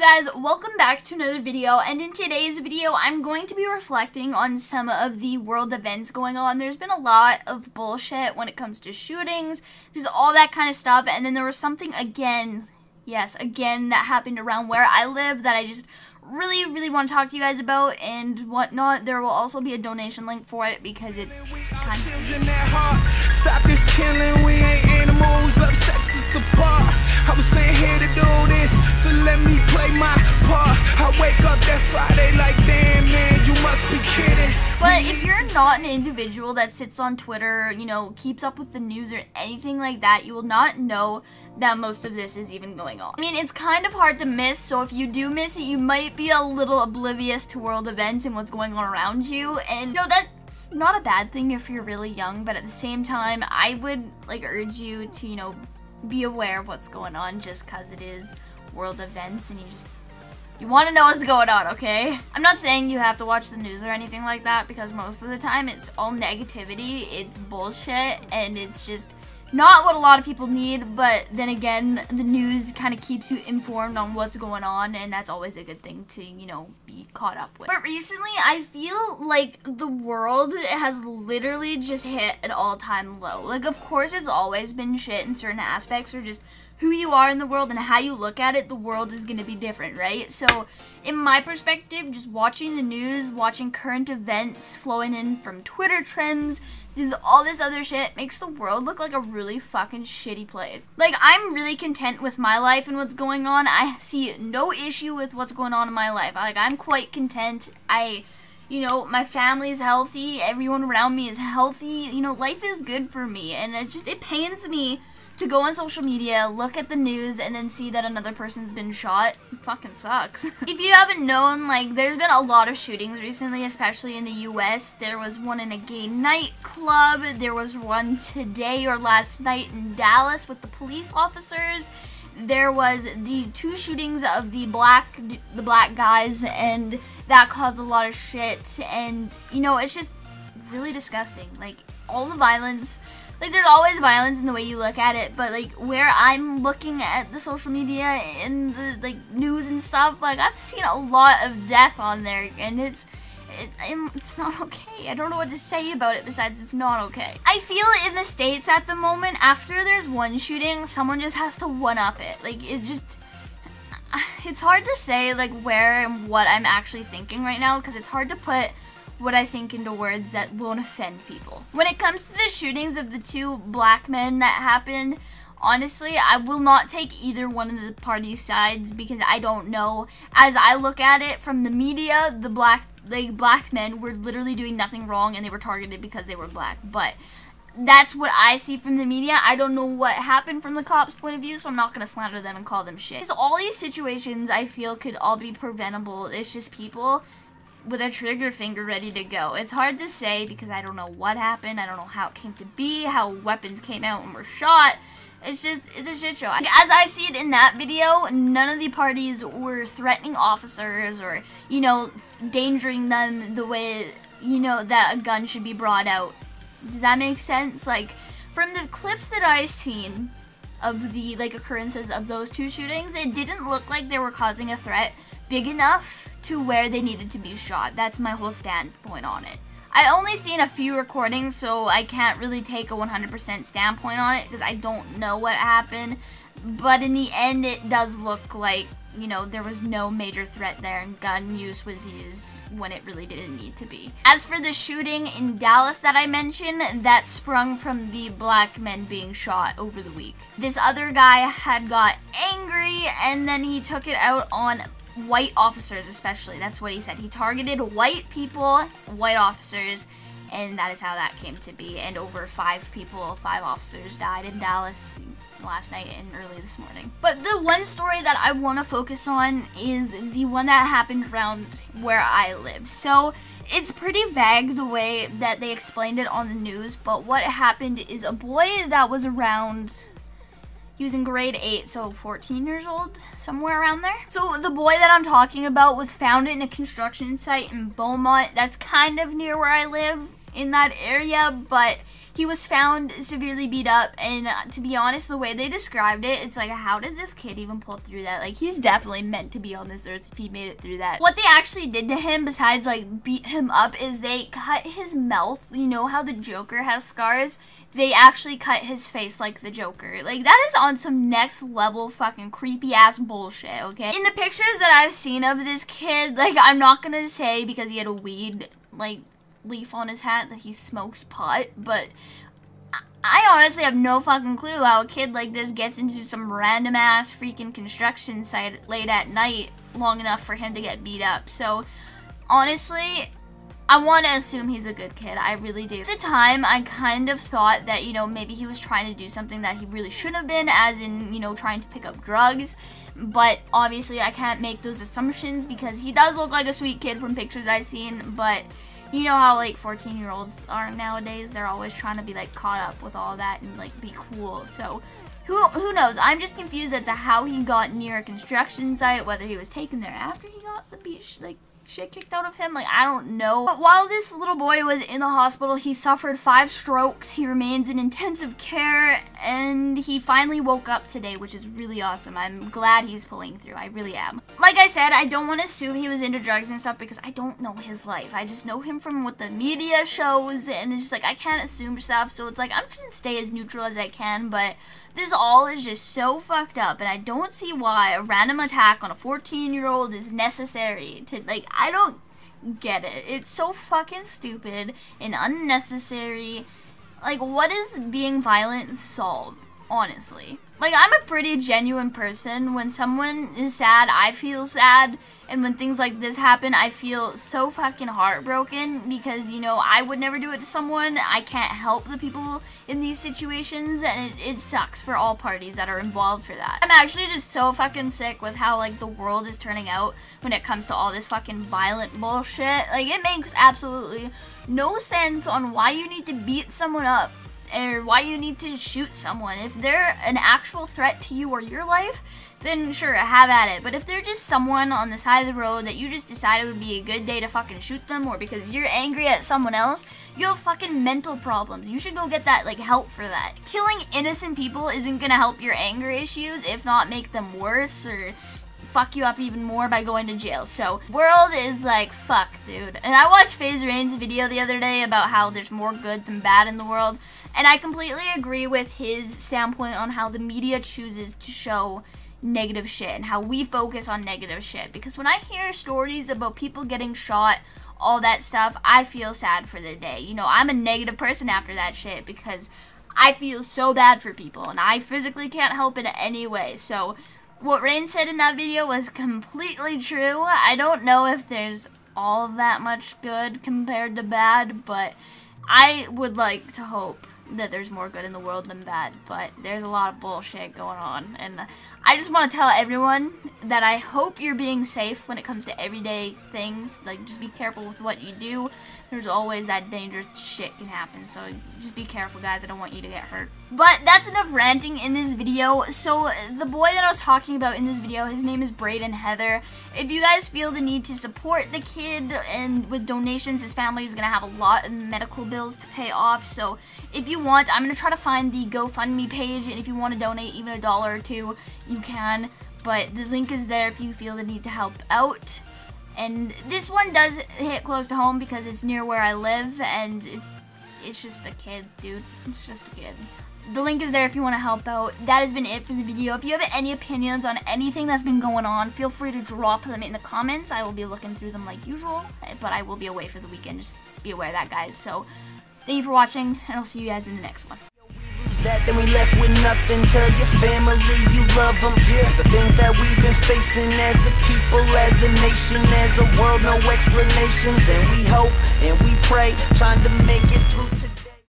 guys, welcome back to another video, and in today's video I'm going to be reflecting on some of the world events going on. There's been a lot of bullshit when it comes to shootings, just all that kind of stuff, and then there was something again that happened around where I live that I just really want to talk to you guys about and whatnot. There will also be a donation link for it because it's kind of stop this killing, we ain't animals, love sets us apart. I was saying here to do this, so let me play my part. I wake up that Friday like, damn man, you must be kidding. But if you're not an individual that sits on Twitter, you know, keeps up with the news or anything like that, you will not know that most of this is even going on. I mean, it's kind of hard to miss, so if you do miss it, you might be a little oblivious to world events and what's going on around you. And, you know, that's not a bad thing if you're really young, but at the same time, I would, urge you to, you know, be aware of what's going on just because it is world events and you want to know what's going on, okay? I'm not saying you have to watch the news or anything like that because most of the time it's all negativity, it's bullshit, and it's just not what a lot of people need, but then again, the news kind of keeps you informed on what's going on, and that's always a good thing to, you know, be caught up with. But recently, I feel like the world has literally just hit an all-time low. Like, of course, it's always been shit in certain aspects, or just who you are in the world and how you look at it, the world is going to be different, right? So, in my perspective, just watching the news, watching current events flowing in from Twitter trends, just all this other shit makes the world look like a really fucking shitty place. Like, I'm really content with my life and what's going on. I see no issue with what's going on in my life. I'm quite content. You know, my family is healthy, everyone around me is healthy, you know, life is good for me, and it pains me to go on social media, look at the news, and then see that another person's been shot. It fucking sucks. If you haven't known, there's been a lot of shootings recently, especially in the US. There was one in a gay nightclub. There was one today or last night in Dallas with the police officers. There was the two shootings of the black guys, and that caused a lot of shit. And, you know, it's just really disgusting. All the violence. There's always violence in the way you look at it, but, where I'm looking at the social media and the, news and stuff, I've seen a lot of death on there, and it's not okay. I don't know what to say about it besides it's not okay. I feel in the States at the moment, after there's one shooting, someone just has to one-up it. It's hard to say, where and what I'm actually thinking right now, because it's hard to put what I think into words that won't offend people. When it comes to the shootings of the two black men that happened, honestly, I will not take either one of the parties' sides because I don't know. As I look at it from the media, the black men were literally doing nothing wrong and they were targeted because they were black. But that's what I see from the media. I don't know what happened from the cops' point of view, so I'm not going to slander them and call them shit. So all these situations I feel could all be preventable. It's just people with a trigger finger ready to go. It's hard to say because I don't know what happened. I don't know how it came to be, how weapons came out and were shot. It's a shit show. As I see it in that video, none of the parties were threatening officers or, you know, endangering them the way, you know, that a gun should be brought out. Does that make sense? From the clips that I've seen of the, occurrences of those two shootings, it didn't look like they were causing a threat big enough to where they needed to be shot. That's my whole standpoint on it. I only seen a few recordings, so I can't really take a 100% standpoint on it because I don't know what happened. But in the end, it does look like, you know, there was no major threat there and gun use was used when it really didn't need to be. As for the shooting in Dallas that I mentioned, that sprung from the black men being shot over the week. This other guy had got angry and then he took it out on white officers especially. That's what he said. He targeted white people, white officers, and that is how that came to be. And over 5 officers died in Dallas last night and early this morning. But the one story that I want to focus on is the one that happened around where I live. So it's pretty vague the way that they explained it on the news, but what happened is a boy that was around, he was in grade 8, so 14 years old, somewhere around there. So the boy that I'm talking about was found in a construction site in Beaumont. That's kind of near where I live in that area, but he was found severely beat up, and to be honest, the way they described it, it's like, how did this kid even pull through that? Like, he's definitely meant to be on this earth if he made it through that. What they actually did to him, besides like beat him up, is they cut his mouth. You know how the Joker has scars? They actually cut his face like the Joker. Like, that is on some next level fucking creepy ass bullshit, okay? In the pictures that I've seen of this kid, like, I'm not gonna say because he had a weed, like, leaf on his hat that he smokes pot, but I honestly have no fucking clue how a kid like this gets into some random ass freaking construction site late at night long enough for him to get beat up. So, honestly, I want to assume he's a good kid. I really do. At the time, I kind of thought that, you know, maybe he was trying to do something that he really shouldn't have been, as in, you know, trying to pick up drugs. But obviously, I can't make those assumptions because he does look like a sweet kid from pictures I've seen. But you know how, like, 14-year-olds are nowadays? They're always trying to be, like, caught up with all that and, like, be cool. So, who knows? I'm just confused as to how he got near a construction site, whether he was taken there after he got the beach, like, shit kicked out of him. Like, I don't know. But while this little boy was in the hospital, he suffered 5 strokes. He remains in intensive care, and he finally woke up today, which is really awesome. I'm glad he's pulling through. I really am. Like I said, I don't want to assume he was into drugs and stuff because I don't know his life. I just know him from what the media shows, and it's just like, I can't assume stuff. So it's like, I'm trying to stay as neutral as I can, but this all is just so fucked up, and I don't see why a random attack on a 14-year-old is necessary to, like, I don't get it. It's so fucking stupid and unnecessary. Like, what is being violent solve, honestly? Like, I'm a pretty genuine person. When someone is sad, I feel sad. And when things like this happen, I feel so fucking heartbroken because, you know, I would never do it to someone. I can't help the people in these situations, and it sucks for all parties that are involved for that. I'm actually just so fucking sick with how, like, the world is turning out when it comes to all this fucking violent bullshit. Like, it makes absolutely no sense on why you need to beat someone up or why you need to shoot someone. If they're an actual threat to you or your life, then sure, have at it. But if they're just someone on the side of the road that you just decided would be a good day to fucking shoot them, or because you're angry at someone else, you have fucking mental problems. You should go get that, like, help for that. Killing innocent people isn't gonna help your anger issues, if not make them worse, or fuck you up even more by going to jail. So, world is like, fuck, dude. And I watched FaZe Rain's video the other day about how there's more good than bad in the world, and I completely agree with his standpoint on how the media chooses to show negative shit and how we focus on negative shit. Because when I hear stories about people getting shot, all that stuff, I feel sad for the day. You know, I'm a negative person after that shit because I feel so bad for people and I physically can't help it anyway. So what Rain said in that video was completely true. I don't know if there's all that much good compared to bad, but I would like to hope that there's more good in the world than bad, but there's a lot of bullshit going on, and I just want to tell everyone that I hope you're being safe when it comes to everyday things. Like, just be careful with what you do. There's always that dangerous shit can happen, so just be careful, guys. I don't want you to get hurt. But that's enough ranting in this video. So the boy that I was talking about in this video, his name is Braden Heather. If you guys feel the need to support the kid and with donations, his family is going to have a lot of medical bills to pay off. So if you want, I'm going to try to find the GoFundMe page, and if you want to donate even $1 or $2, you can. But the link is there if you feel the need to help out. And this one does hit close to home because it's near where I live, and it's just a kid, dude. It's just a kid. The link is there if you want to help out. That has been it for the video. If you have any opinions on anything that's been going on, feel free to drop them in the comments. I will be looking through them like usual, but I will be away for the weekend. Just be aware of that, guys. So thank you for watching, and I'll see you guys in the next one. That then we left with nothing. Tell your family you love them. It's the things that we've been facing as a people, as a nation, as a world, no explanations. And we hope and we pray, trying to make it through.